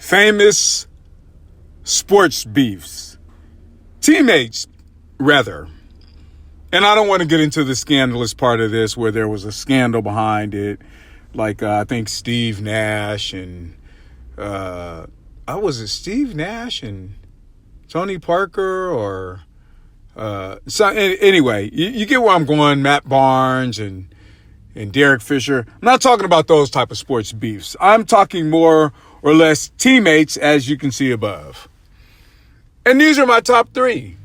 Famous sports beefs. Teammates, rather. And I don't want to get into the scandalous part of this where there was a scandal behind it. Like, I think Steve Nash and... was it Steve Nash and Tony Parker or... anyway, you get where I'm going. Matt Barnes and Derek Fisher. I'm not talking about those type of sports beefs. I'm talking more or less teammates, as you can see above. And these are my top three.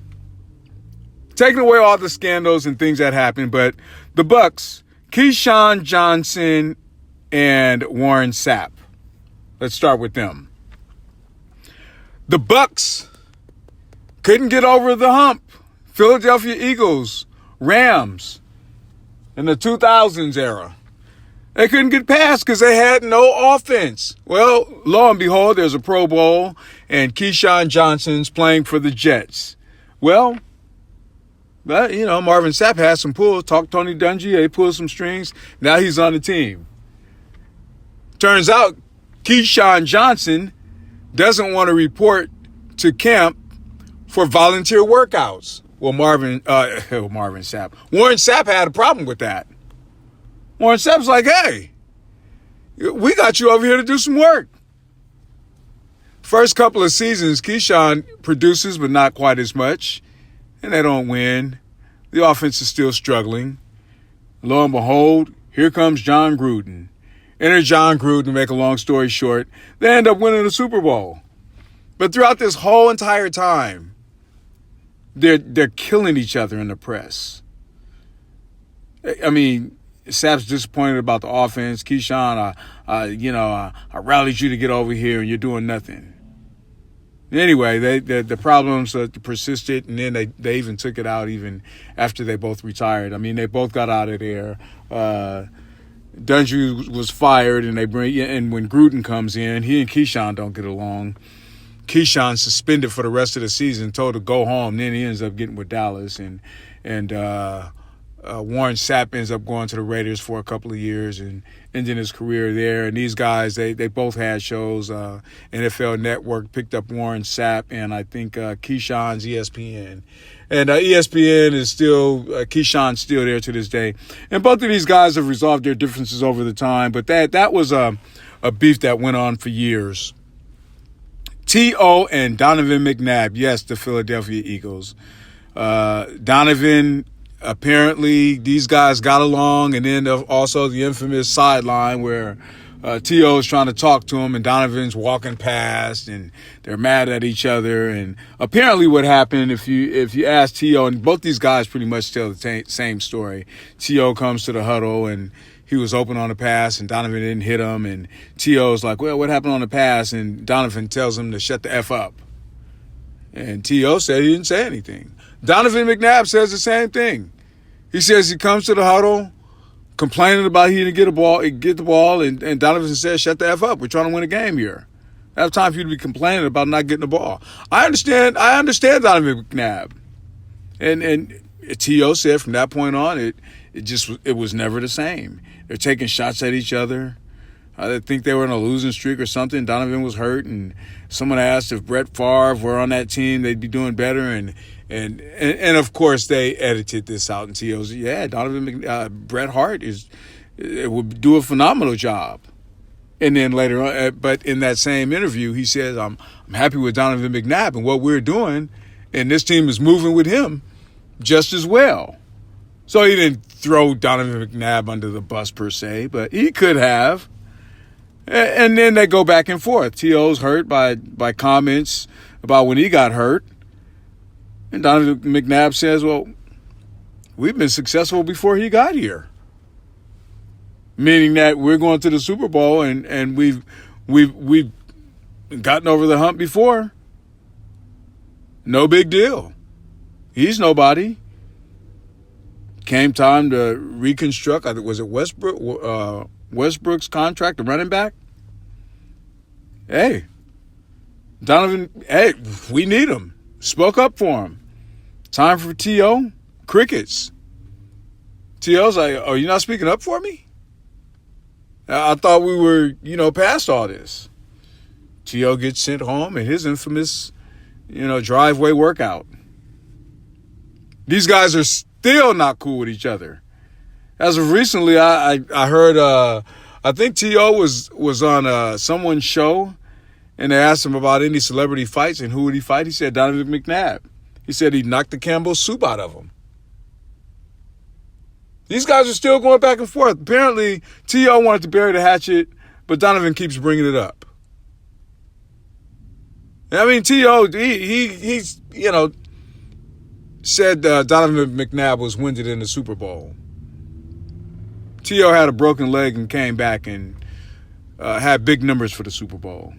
Taking away all the scandals and things that happened, but the Bucks, Keyshawn Johnson and Warren Sapp. Let's start with them. The Bucks couldn't get over the hump. Philadelphia Eagles, Rams in the 2000s era. They couldn't get past because they had no offense. Well, lo and behold, there's a Pro Bowl and Keyshawn Johnson's playing for the Jets. Well, Marvin Sapp had some pulls. Talked Tony Dungy, they pulled some strings. Now he's on the team. Turns out Keyshawn Johnson doesn't want to report to camp for volunteer workouts. Well, Warren Sapp had a problem with that. Warren Sapp's like, hey, we got you over here to do some work. First couple of seasons, Keyshawn produces, but not quite as much, and they don't win. The offense is still struggling. Lo and behold, here comes John Gruden. Enter John Gruden, to make a long story short. They end up winning the Super Bowl. But throughout this whole entire time, they're killing each other in the press. I mean, Sapp's disappointed about the offense. Keyshawn, I rallied you to get over here, and you're doing nothing. Anyway, the problems persisted, and then they even took it out even after they both retired. I mean, they both got out of there. Dungy was fired, and when Gruden comes in, he and Keyshawn don't get along. Keyshawn suspended for the rest of the season, told to go home. Then he ends up getting with Dallas, and Warren Sapp ends up going to the Raiders for a couple of years and ending his career there. And these guys, they both had shows. NFL Network picked up Warren Sapp, and I think Keyshawn's ESPN. And ESPN is still, Keyshawn's still there to this day. And both of these guys have resolved their differences over the time, but that was a beef that went on for years. T.O. and Donovan McNabb, yes, the Philadelphia Eagles. Donovan, apparently these guys got along, and then also the infamous sideline where T.O. is trying to talk to him and Donovan's walking past, and they're mad at each other. And apparently what happened, if you ask T.O., and both these guys pretty much tell the same story. T.O. comes to the huddle, and he was open on the pass, and Donovan didn't hit him. And T.O.'s like, well, what happened on the pass? And Donovan tells him to shut the F up. And T.O. said he didn't say anything. Donovan McNabb says the same thing. He says he comes to the huddle complaining about he didn't get the ball, and Donovan says, shut the F up. We're trying to win a game here. I have time for you to be complaining about not getting the ball. I understand Donovan McNabb. And T.O. said from that point on, it was never the same. They're taking shots at each other. I think they were in a losing streak or something. Donovan was hurt, and someone asked if Brett Favre were on that team, they'd be doing better. And of course, they edited this out, and T.O. said, yeah, Bret Hart would do a phenomenal job. And then later on, but in that same interview, he says, I'm happy with Donovan McNabb and what we're doing, and this team is moving with him just as well. So he didn't throw Donovan McNabb under the bus per se, but he could have. And then they go back and forth. T.O.'s hurt by comments about when he got hurt. And Donovan McNabb says, well, we've been successful before he got here. Meaning that we're going to the Super Bowl and we've gotten over the hump before. No big deal. He's nobody. Came time to reconstruct, I think, was it Westbrook's contract, the running back? Hey, Donovan, we need him. Spoke up for him. Time for T.O. Crickets. T.O.'s like, oh, you're not speaking up for me? I thought we were, past all this. T.O. gets sent home in his infamous, driveway workout. These guys are still not cool with each other. As of recently, I heard, I think T.O. was on someone's show, and they asked him about any celebrity fights and who would he fight. He said Donovan McNabb. He said he knocked the Campbell soup out of him. These guys are still going back and forth. Apparently, T.O. wanted to bury the hatchet, but Donovan keeps bringing it up. I mean, T.O., he's said Donovan McNabb was winded in the Super Bowl. T.O. had a broken leg and came back and had big numbers for the Super Bowl.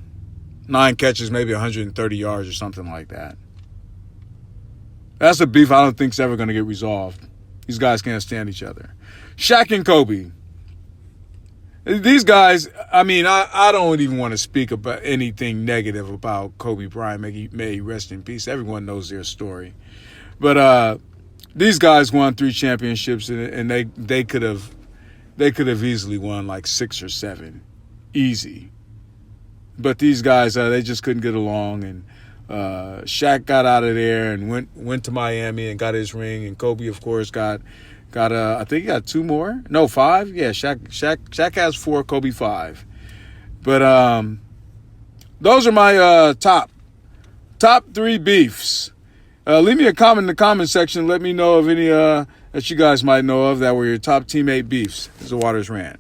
9 catches, maybe 130 yards or something like that. That's a beef I don't think is ever going to get resolved. These guys can't stand each other. Shaq and Kobe. These guys, I mean, I don't even want to speak about anything negative about Kobe Bryant. May he rest in peace. Everyone knows their story. But these guys won 3 championships, and they could have easily won like 6 or 7. Easy. But these guys, they just couldn't get along, and Shaq got out of there and went to Miami and got his ring, and Kobe, of course, got I think he got 2 more. No, 5. Yeah, Shaq has 4, Kobe 5. But those are my top 3 beefs. Leave me a comment in the comment section. Let me know of any that you guys might know of that were your top teammate beefs. This is a Waters Rant.